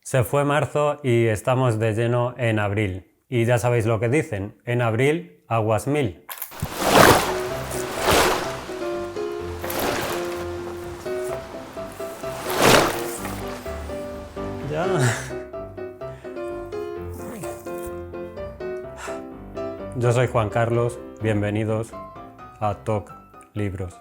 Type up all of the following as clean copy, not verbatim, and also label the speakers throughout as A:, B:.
A: Se fue marzo y estamos de lleno en abril. Y ya sabéis lo que dicen, en abril, aguas mil. Ya. Yo soy Juan Carlos, bienvenidos a Talk Libros.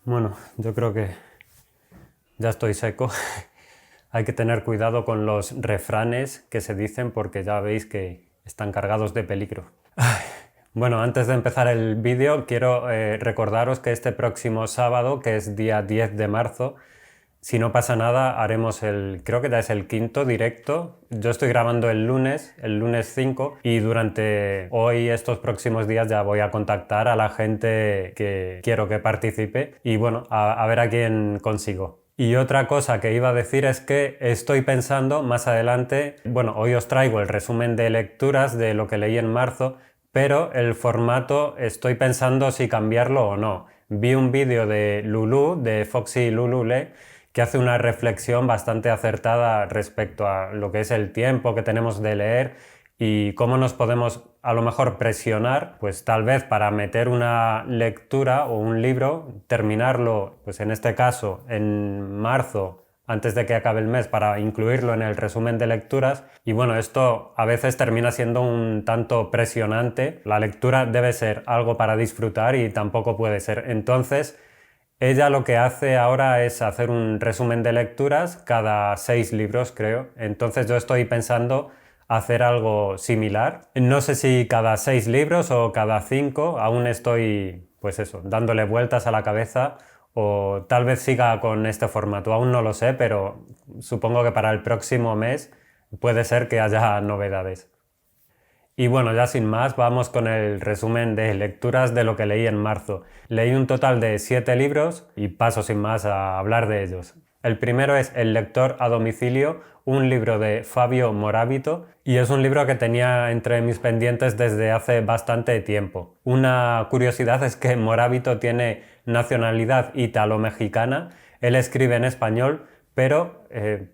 A: Bueno, yo creo que ya estoy seco. Hay que tener cuidado con los refranes que se dicen porque ya veis que están cargados de peligro. Bueno, antes de empezar el vídeo quiero recordaros que este próximo sábado, que es día 10 de marzo, si no pasa nada, haremos creo que ya es el quinto directo. Yo estoy grabando el lunes 5, y durante hoy, estos próximos días, ya voy a contactar a la gente que quiero que participe y bueno, a ver a quién consigo. Y otra cosa que iba a decir es que estoy pensando más adelante, bueno, hoy os traigo el resumen de lecturas de lo que leí en marzo, pero el formato estoy pensando si cambiarlo o no. Vi un vídeo de Lulu, de Foxy Lulule, que hace una reflexión bastante acertada respecto a lo que es el tiempo que tenemos de leer y cómo nos podemos a lo mejor presionar, pues tal vez para meter una lectura o un libro, terminarlo, pues en este caso en marzo, antes de que acabe el mes, para incluirlo en el resumen de lecturas. Y bueno, esto a veces termina siendo un tanto presionante. La lectura debe ser algo para disfrutar y tampoco puede ser. Entonces, ella lo que hace ahora es hacer un resumen de lecturas cada 6 libros, creo. Entonces yo estoy pensando hacer algo similar. No sé si cada 6 libros o cada 5, aún estoy, pues eso, dándole vueltas a la cabeza, o tal vez siga con este formato, aún no lo sé, pero supongo que para el próximo mes puede ser que haya novedades. Y bueno, ya sin más, vamos con el resumen de lecturas de lo que leí en marzo. Leí un total de 7 libros y paso sin más a hablar de ellos. El primero es El lector a domicilio, un libro de Fabio Moravito, y es un libro que tenía entre mis pendientes desde hace bastante tiempo. Una curiosidad es que Moravito tiene nacionalidad ítalo-mexicana, él escribe en español, pero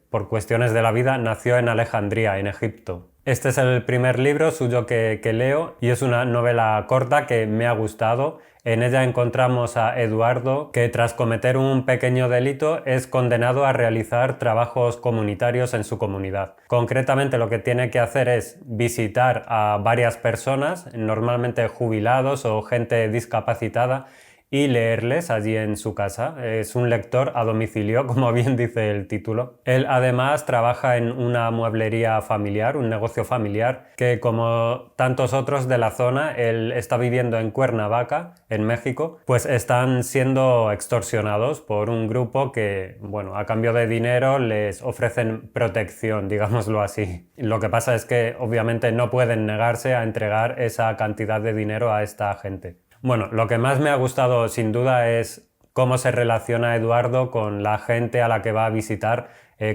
A: por cuestiones de la vida nació en Alejandría, en Egipto. Este es el primer libro suyo que leo y es una novela corta que me ha gustado. En ella encontramos a Eduardo, que tras cometer un pequeño delito es condenado a realizar trabajos comunitarios en su comunidad. Concretamente lo que tiene que hacer es visitar a varias personas, normalmente jubilados o gente discapacitada, y leerles allí en su casa. Es un lector a domicilio, como bien dice el título. Él además trabaja en una mueblería familiar, un negocio familiar, que como tantos otros de la zona, él está viviendo en Cuernavaca, en México, pues están siendo extorsionados por un grupo que, bueno, a cambio de dinero les ofrecen protección, digámoslo así. Lo que pasa es que obviamente no pueden negarse a entregar esa cantidad de dinero a esta gente. Bueno, lo que más me ha gustado sin duda es cómo se relaciona Eduardo con la gente a la que va a visitar,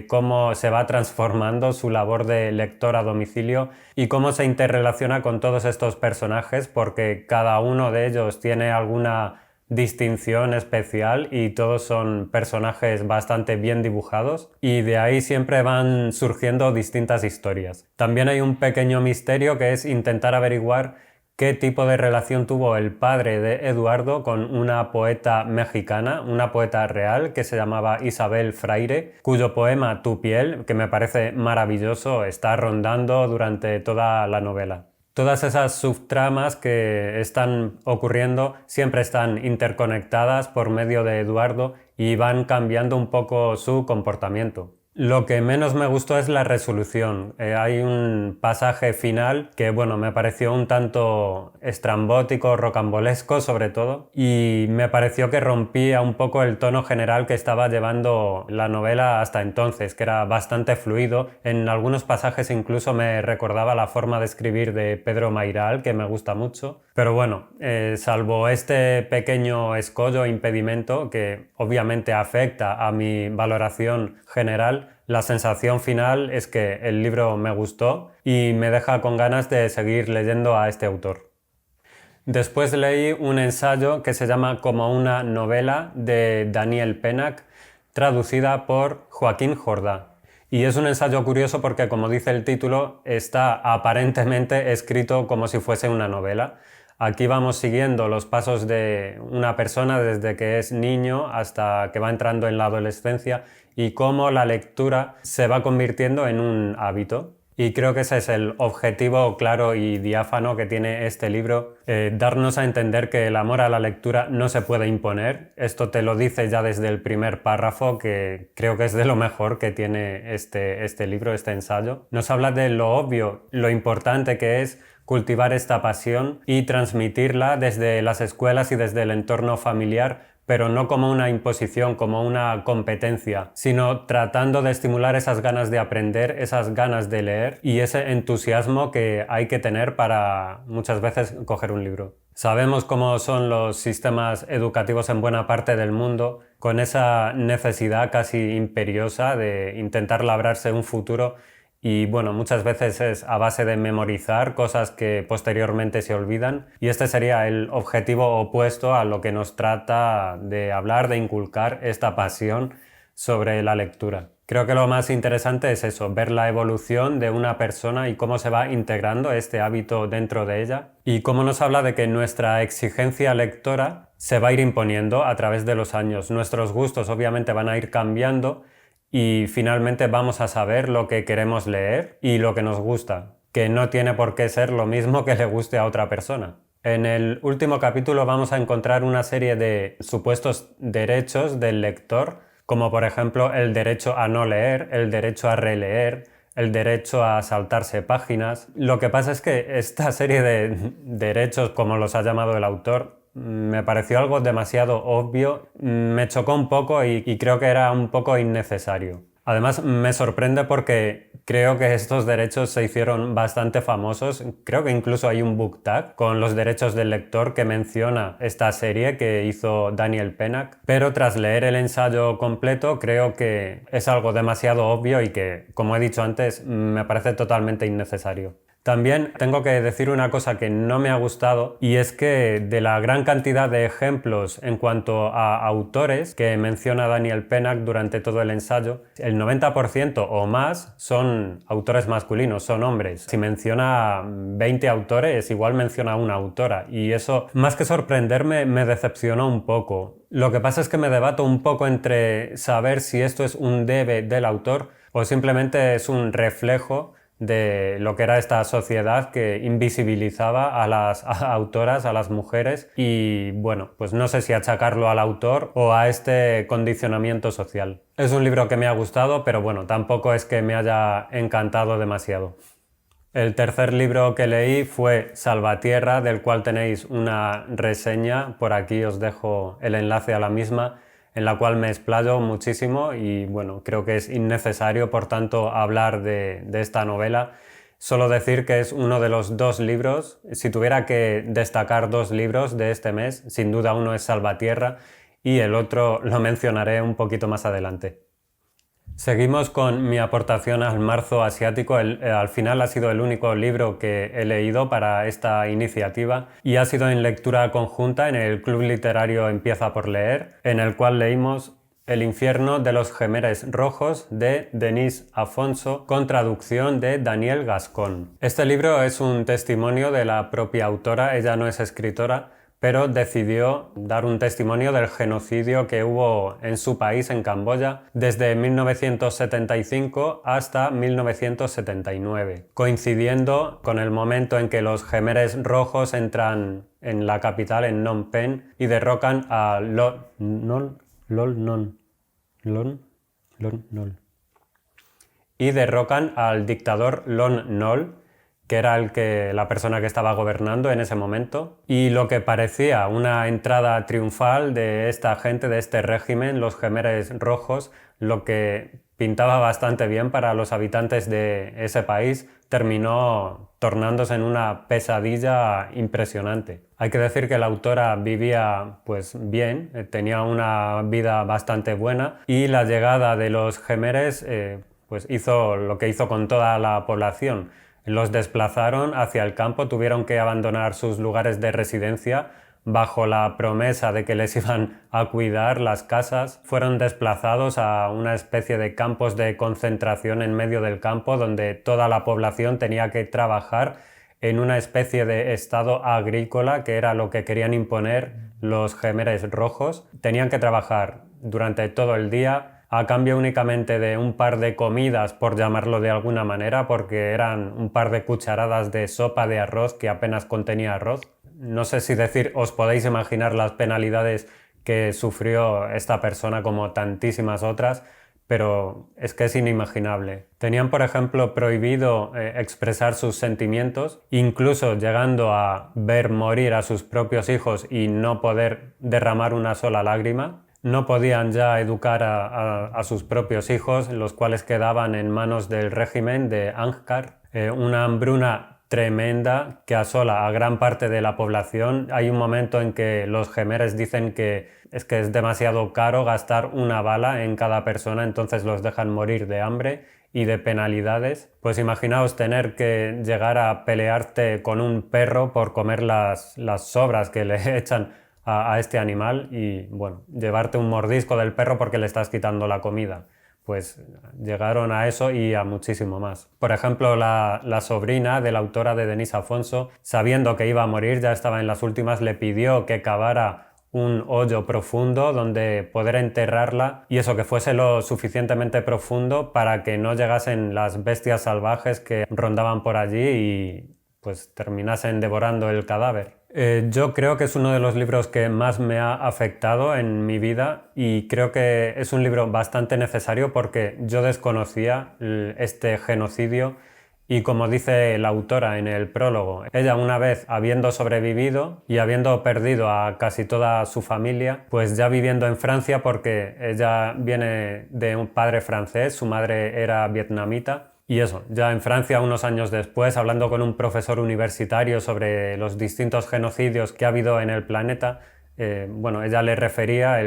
A: cómo se va transformando su labor de lector a domicilio y cómo se interrelaciona con todos estos personajes, porque cada uno de ellos tiene alguna distinción especial y todos son personajes bastante bien dibujados y de ahí siempre van surgiendo distintas historias. También hay un pequeño misterio que es intentar averiguar qué tipo de relación tuvo el padre de Eduardo con una poeta mexicana, una poeta real que se llamaba Isabel Fraire, cuyo poema Tu piel, que me parece maravilloso, está rondando durante toda la novela. Todas esas subtramas que están ocurriendo siempre están interconectadas por medio de Eduardo y van cambiando un poco su comportamiento. Lo que menos me gustó es la resolución. Hay un pasaje final que, bueno, me pareció un tanto estrambótico, rocambolesco sobre todo, y me pareció que rompía un poco el tono general que estaba llevando la novela hasta entonces, que era bastante fluido. En algunos pasajes incluso me recordaba la forma de escribir de Pedro Mairal, que me gusta mucho, Pero bueno, salvo este pequeño escollo, impedimento, que obviamente afecta a mi valoración general, la sensación final es que el libro me gustó y me deja con ganas de seguir leyendo a este autor. Después leí un ensayo que se llama Como una novela de Daniel Pennac, traducida por Joaquín Jordá. Y es un ensayo curioso porque, como dice el título, está aparentemente escrito como si fuese una novela. Aquí vamos siguiendo los pasos de una persona desde que es niño hasta que va entrando en la adolescencia y cómo la lectura se va convirtiendo en un hábito. Y creo que ese es el objetivo claro y diáfano que tiene este libro, darnos a entender que el amor a la lectura no se puede imponer. Esto te lo dice ya desde el primer párrafo, que creo que es de lo mejor que tiene este libro, este ensayo. Nos habla de lo obvio, lo importante que es cultivar esta pasión y transmitirla desde las escuelas y desde el entorno familiar, pero no como una imposición, como una competencia, sino tratando de estimular esas ganas de aprender, esas ganas de leer y ese entusiasmo que hay que tener para muchas veces coger un libro. Sabemos cómo son los sistemas educativos en buena parte del mundo, con esa necesidad casi imperiosa de intentar labrarse un futuro. Y bueno, muchas veces es a base de memorizar cosas que posteriormente se olvidan, y este sería el objetivo opuesto a lo que nos trata de hablar, de inculcar esta pasión sobre la lectura. Creo que lo más interesante es eso, ver la evolución de una persona y cómo se va integrando este hábito dentro de ella, y cómo nos habla de que nuestra exigencia lectora se va a ir imponiendo a través de los años. Nuestros gustos obviamente van a ir cambiando, y finalmente vamos a saber lo que queremos leer y lo que nos gusta, que no tiene por qué ser lo mismo que le guste a otra persona. En el último capítulo vamos a encontrar una serie de supuestos derechos del lector, como por ejemplo el derecho a no leer, el derecho a releer, el derecho a saltarse páginas. Lo que pasa es que esta serie de derechos, como los ha llamado el autor, me pareció algo demasiado obvio, me chocó un poco y creo que era un poco innecesario. Además, me sorprende porque creo que estos derechos se hicieron bastante famosos. Creo que incluso hay un book tag con los derechos del lector que menciona esta serie que hizo Daniel Pennac, pero tras leer el ensayo completo creo que es algo demasiado obvio y que, como he dicho antes, me parece totalmente innecesario. También tengo que decir una cosa que no me ha gustado, y es que de la gran cantidad de ejemplos en cuanto a autores que menciona Daniel Pennac durante todo el ensayo, el 90% o más son autores masculinos, son hombres. Si menciona 20 autores, igual menciona una autora, y eso, más que sorprenderme, me decepcionó un poco. Lo que pasa es que me debato un poco entre saber si esto es un debe del autor o simplemente es un reflejo de lo que era esta sociedad que invisibilizaba a las autoras, a las mujeres, y bueno, pues no sé si achacarlo al autor o a este condicionamiento social. Es un libro que me ha gustado, pero bueno, tampoco es que me haya encantado demasiado. El tercer libro que leí fue Salvatierra, del cual tenéis una reseña, por aquí os dejo el enlace a la misma, en la cual me explayo muchísimo y bueno, creo que es innecesario, por tanto, hablar de esta novela. Solo decir que es uno de los dos libros, si tuviera que destacar dos libros de este mes, sin duda uno es Salvatierra y el otro lo mencionaré un poquito más adelante. Seguimos con mi aportación al marzo asiático. Al final ha sido el único libro que he leído para esta iniciativa y ha sido en lectura conjunta en el Club Literario Empieza por Leer, en el cual leímos El infierno de los Gemeres Rojos de Denise Afonso, con traducción de Daniel Gascón. Este libro es un testimonio de la propia autora, ella no es escritora, pero decidió dar un testimonio del genocidio que hubo en su país, en Camboya, desde 1975 hasta 1979, coincidiendo con el momento en que los Gemeres Rojos entran en la capital, en Phnom Penh, y derrocan a y derrocan al dictador Lon Nol, que era la persona que estaba gobernando en ese momento, y lo que parecía una entrada triunfal de esta gente, de este régimen, los Gemeres Rojos, lo que pintaba bastante bien para los habitantes de ese país, terminó tornándose en una pesadilla impresionante. Hay que decir que la autora vivía pues bien, tenía una vida bastante buena y la llegada de los Jemeres pues hizo lo que hizo con toda la población. Los desplazaron hacia el campo, tuvieron que abandonar sus lugares de residencia bajo la promesa de que les iban a cuidar las casas. Fueron desplazados a una especie de campos de concentración en medio del campo donde toda la población tenía que trabajar en una especie de estado agrícola que era lo que querían imponer los Jemeres rojos. Tenían que trabajar durante todo el día a cambio únicamente de un par de comidas, por llamarlo de alguna manera, porque eran un par de cucharadas de sopa de arroz que apenas contenía arroz. No sé si decir, os podéis imaginar las penalidades que sufrió esta persona como tantísimas otras, pero es que es inimaginable. Tenían, por ejemplo, prohibido expresar sus sentimientos, incluso llegando a ver morir a sus propios hijos y no poder derramar una sola lágrima. No podían ya educar a sus propios hijos, los cuales quedaban en manos del régimen de Angar. Una hambruna tremenda que asola a gran parte de la población. Hay un momento en que los Jemeres dicen que es demasiado caro gastar una bala en cada persona, entonces los dejan morir de hambre y de penalidades. Pues imaginaos tener que llegar a pelearte con un perro por comer las sobras que le echan a este animal y, bueno, llevarte un mordisco del perro porque le estás quitando la comida. Pues llegaron a eso y a muchísimo más. Por ejemplo, la sobrina de la autora de Denise Afonso, sabiendo que iba a morir, ya estaba en las últimas, le pidió que cavara un hoyo profundo donde poder enterrarla y eso, que fuese lo suficientemente profundo para que no llegasen las bestias salvajes que rondaban por allí y pues terminasen devorando el cadáver. Yo creo que es uno de los libros que más me ha afectado en mi vida y creo que es un libro bastante necesario porque yo desconocía este genocidio y, como dice la autora en el prólogo, ella, una vez habiendo sobrevivido y habiendo perdido a casi toda su familia, pues ya viviendo en Francia, porque ella viene de un padre francés, su madre era vietnamita. Y eso, ya en Francia, unos años después, hablando con un profesor universitario sobre los distintos genocidios que ha habido en el planeta, bueno, ella le refería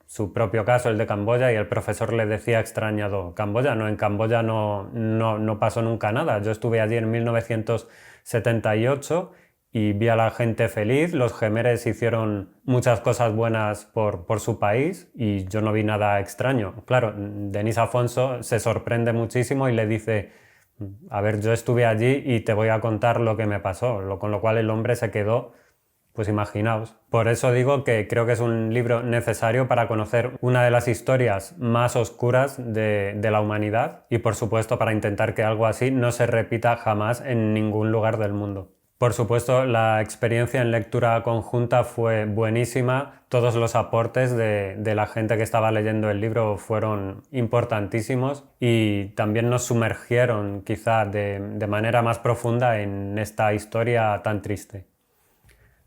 A: su propio caso, el de Camboya, y el profesor le decía extrañado: Camboya, no, en Camboya no pasó nunca nada. Yo estuve allí en 1978 y vi a la gente feliz, los Jemeres hicieron muchas cosas buenas por su país y yo no vi nada extraño. Claro, Denise Afonso se sorprende muchísimo y le dice: a ver, yo estuve allí y te voy a contar lo que me pasó, con lo cual el hombre se quedó, pues imaginaos. Por eso digo que creo que es un libro necesario para conocer una de las historias más oscuras de la humanidad y, por supuesto, para intentar que algo así no se repita jamás en ningún lugar del mundo. Por supuesto, la experiencia en lectura conjunta fue buenísima. Todos los aportes de la gente que estaba leyendo el libro fueron importantísimos y también nos sumergieron quizá de manera más profunda en esta historia tan triste.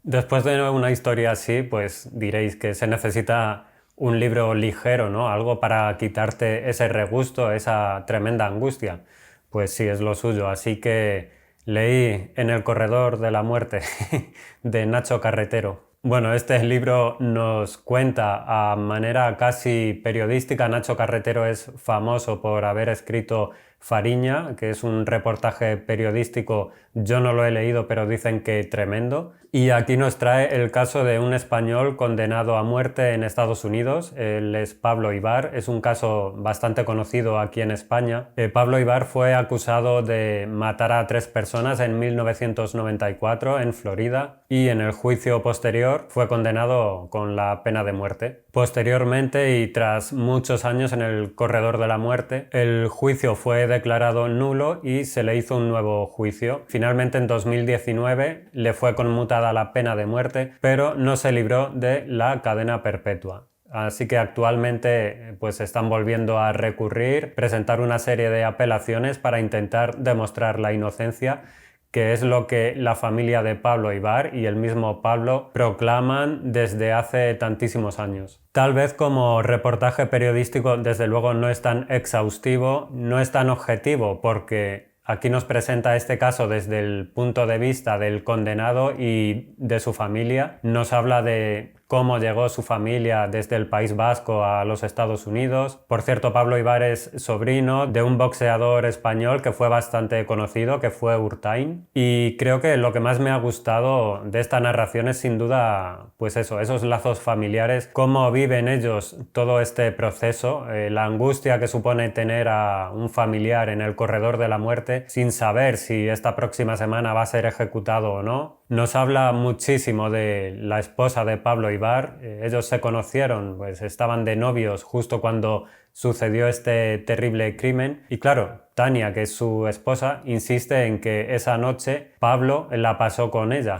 A: Después de una historia así, pues diréis que se necesita un libro ligero, ¿no? Algo para quitarte ese regusto, esa tremenda angustia. Pues sí, es lo suyo. Así que leí En el corredor de la muerte de Nacho Carretero. Bueno, este libro nos cuenta a manera casi periodística. Nacho Carretero es famoso por haber escrito Fariña, que es un reportaje periodístico. Yo no lo he leído, pero dicen que tremendo. Y aquí nos trae el caso de un español condenado a muerte en Estados Unidos. Él es Pablo Ibar. Es un caso bastante conocido aquí en España. Pablo Ibar fue acusado de matar a 3 personas en 1994 en Florida y en el juicio posterior fue condenado con la pena de muerte. Posteriormente, y tras muchos años en el corredor de la muerte, el juicio fue declarado nulo y se le hizo un nuevo juicio. Finalmente, en 2019 le fue conmutada la pena de muerte, pero no se libró de la cadena perpetua. Así que actualmente pues están volviendo a recurrir, presentar una serie de apelaciones para intentar demostrar la inocencia, que es lo que la familia de Pablo Ibar y el mismo Pablo proclaman desde hace tantísimos años. Tal vez como reportaje periodístico, desde luego no es tan exhaustivo, no es tan objetivo, porque aquí nos presenta este caso desde el punto de vista del condenado y de su familia. Nos habla de cómo llegó su familia desde el País Vasco a los Estados Unidos. Por cierto, Pablo Ibar es sobrino de un boxeador español que fue bastante conocido, que fue Urtain. Y creo que lo que más me ha gustado de esta narración es sin duda, pues eso, esos lazos familiares, cómo viven ellos todo este proceso, la angustia que supone tener a un familiar en el corredor de la muerte sin saber si esta próxima semana va a ser ejecutado o no. Nos habla muchísimo de la esposa de Pablo Ibar. Ellos se conocieron, pues estaban de novios justo cuando sucedió este terrible crimen. Y claro, Tania, que es su esposa, insiste en que esa noche Pablo la pasó con ella.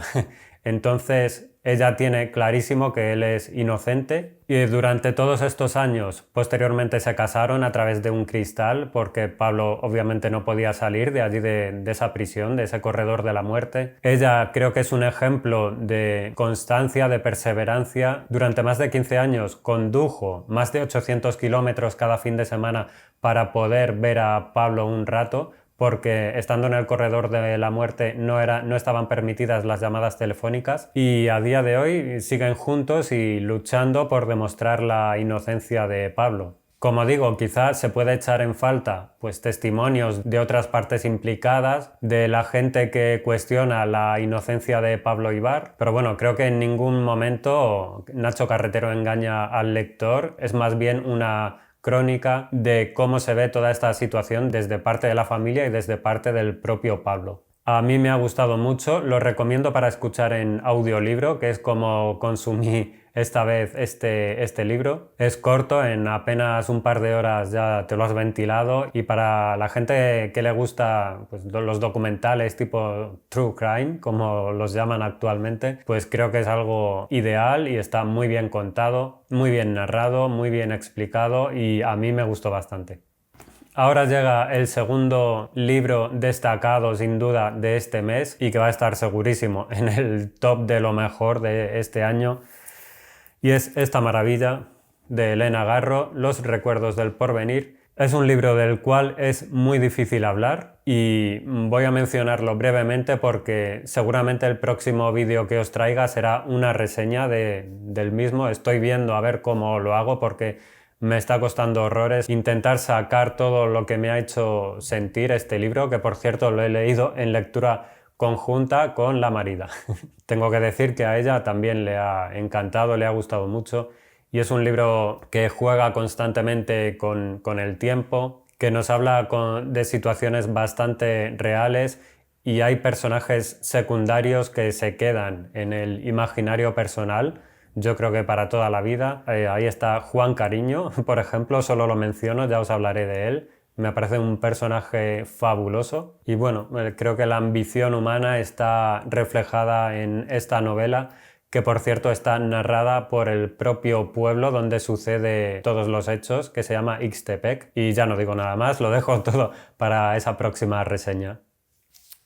A: Entonces ella tiene clarísimo que él es inocente y durante todos estos años posteriormente se casaron a través de un cristal porque Pablo obviamente no podía salir de allí de esa prisión, de ese corredor de la muerte. Ella creo que es un ejemplo de constancia, de perseverancia. Durante más de 15 años condujo más de 800 kilómetros cada fin de semana para poder ver a Pablo un rato, porque estando en el corredor de la muerte no estaban permitidas las llamadas telefónicas y a día de hoy siguen juntos y luchando por demostrar la inocencia de Pablo. Como digo, quizás se puede echar en falta pues, testimonios de otras partes implicadas, de la gente que cuestiona la inocencia de Pablo Ibar, pero bueno, creo que en ningún momento Nacho Carretero engaña al lector, es más bien una crónica de cómo se ve toda esta situación desde parte de la familia y desde parte del propio Pablo. A mí me ha gustado mucho, lo recomiendo para escuchar en audiolibro, que es como consumí esta vez este libro. Es corto, en apenas un par de horas ya te lo has ventilado y para la gente que le gusta pues, los documentales tipo True Crime, como los llaman actualmente, pues creo que es algo ideal y está muy bien contado, muy bien narrado, muy bien explicado y a mí me gustó bastante. Ahora llega el segundo libro destacado sin duda de este mes y que va a estar segurísimo en el top de lo mejor de este año y es esta maravilla de Elena Garro, Los recuerdos del porvenir. Es un libro del cual es muy difícil hablar y voy a mencionarlo brevemente porque seguramente el próximo vídeo que os traiga será una reseña del mismo. Estoy viendo a ver cómo lo hago porque me está costando horrores intentar sacar todo lo que me ha hecho sentir este libro, que por cierto lo he leído en lectura conjunta con la marida. Tengo que decir que a ella también le ha encantado, le ha gustado mucho y es un libro que juega constantemente con el tiempo, que nos habla de situaciones bastante reales y hay personajes secundarios que se quedan en el imaginario personal. Yo creo que para toda la vida. Ahí está Juan Cariño, por ejemplo, solo lo menciono, ya os hablaré de él. Me parece un personaje fabuloso y bueno, creo que la ambición humana está reflejada en esta novela, que por cierto está narrada por el propio pueblo donde sucede todos los hechos, que se llama Ixtepec. Y ya no digo nada más, lo dejo todo para esa próxima reseña.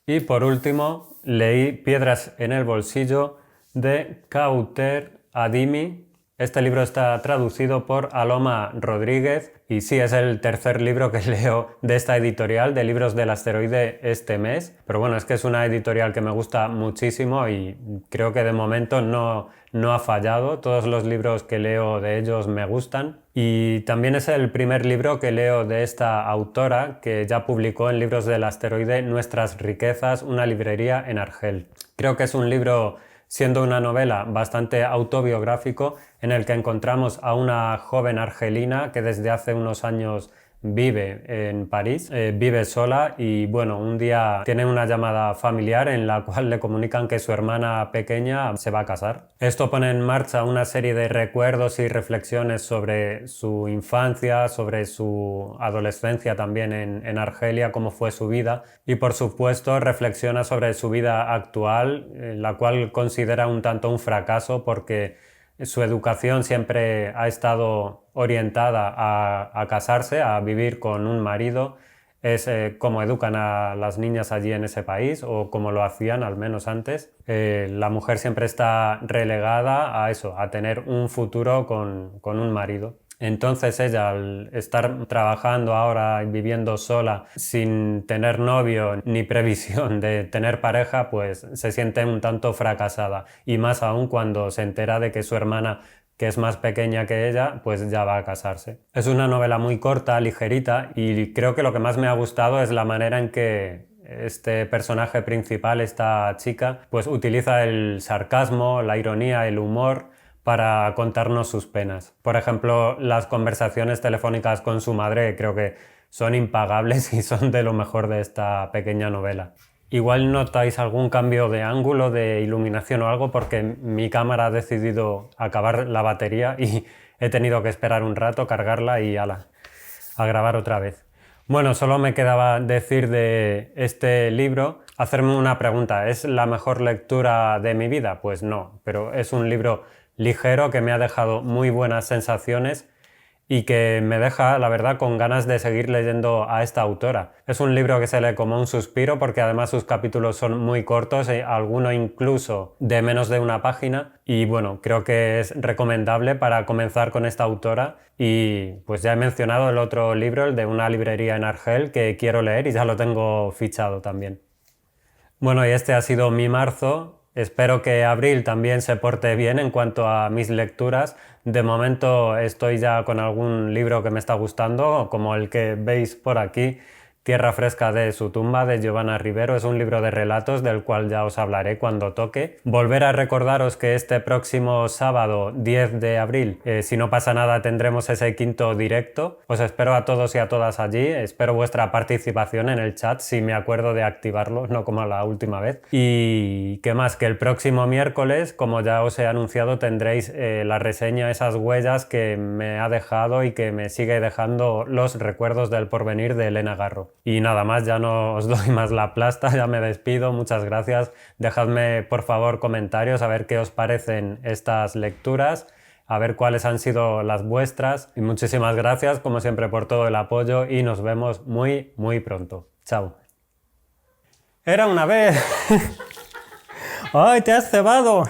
A: Y por último, leí Piedras en el bolsillo de Kauter Adimi. Este libro está traducido por Aloma Rodríguez y sí, es el tercer libro que leo de esta editorial de libros del asteroide este mes, pero bueno, es que es una editorial que me gusta muchísimo y creo que de momento no ha fallado. Todos los libros que leo de ellos me gustan y también es el primer libro que leo de esta autora que ya publicó en Libros del Asteroide Nuestras riquezas, una librería en Argel. Creo que es un libro, siendo una novela bastante autobiográfico, en el que encontramos a una joven argelina que desde hace unos años vive en París, vive sola y bueno, un día tiene una llamada familiar en la cual le comunican que su hermana pequeña se va a casar. Esto pone en marcha una serie de recuerdos y reflexiones sobre su infancia, sobre su adolescencia también en Argelia, cómo fue su vida y por supuesto reflexiona sobre su vida actual, la cual considera un tanto un fracaso porque su educación siempre ha estado orientada a casarse, a vivir con un marido. es cómo educan a las niñas allí en ese país, o cómo lo hacían al menos antes. La mujer siempre está relegada a eso, a tener un futuro con un marido. Entonces ella, al estar trabajando ahora y viviendo sola, sin tener novio ni previsión de tener pareja, pues se siente un tanto fracasada. Y más aún cuando se entera de que su hermana, que es más pequeña que ella, pues ya va a casarse. Es una novela muy corta, ligerita, y creo que lo que más me ha gustado es la manera en que este personaje principal, esta chica, pues utiliza el sarcasmo, la ironía, el humor para contarnos sus penas. Por ejemplo, las conversaciones telefónicas con su madre creo que son impagables y son de lo mejor de esta pequeña novela. Igual notáis algún cambio de ángulo, de iluminación o algo, porque mi cámara ha decidido acabar la batería y he tenido que esperar un rato, cargarla y ala, a grabar otra vez. Bueno, solo me quedaba decir de este libro, hacerme una pregunta. ¿Es la mejor lectura de mi vida? Pues no, pero es un libro ligero que me ha dejado muy buenas sensaciones y que me deja, la verdad, con ganas de seguir leyendo a esta autora. Es un libro que se lee como un suspiro porque además sus capítulos son muy cortos, alguno incluso de menos de una página, y bueno, creo que es recomendable para comenzar con esta autora. Y pues ya he mencionado el otro libro, el de Una librería en Argel, que quiero leer y ya lo tengo fichado también. Bueno, y este ha sido mi marzo. Espero que abril también se porte bien en cuanto a mis lecturas. De momento estoy ya con algún libro que me está gustando, como el que veis por aquí, Tierra fresca de su tumba, de Giovanna Rivero. Es un libro de relatos del cual ya os hablaré cuando toque. Volver a recordaros que este próximo sábado 10 de abril, si no pasa nada, tendremos ese quinto directo. Os espero a todos y a todas allí. Espero vuestra participación en el chat, si me acuerdo de activarlo, no como la última vez. Y qué más, que el próximo miércoles, como ya os he anunciado, tendréis la reseña, esas huellas que me ha dejado y que me sigue dejando Los recuerdos del porvenir, de Elena Garro. Y nada más, ya no os doy más la plasta, ya me despido, muchas gracias. Dejadme por favor comentarios a ver qué os parecen estas lecturas, a ver cuáles han sido las vuestras, y muchísimas gracias como siempre por todo el apoyo y nos vemos muy pronto. Chao. Era una vez. ¡Ay, te has cebado!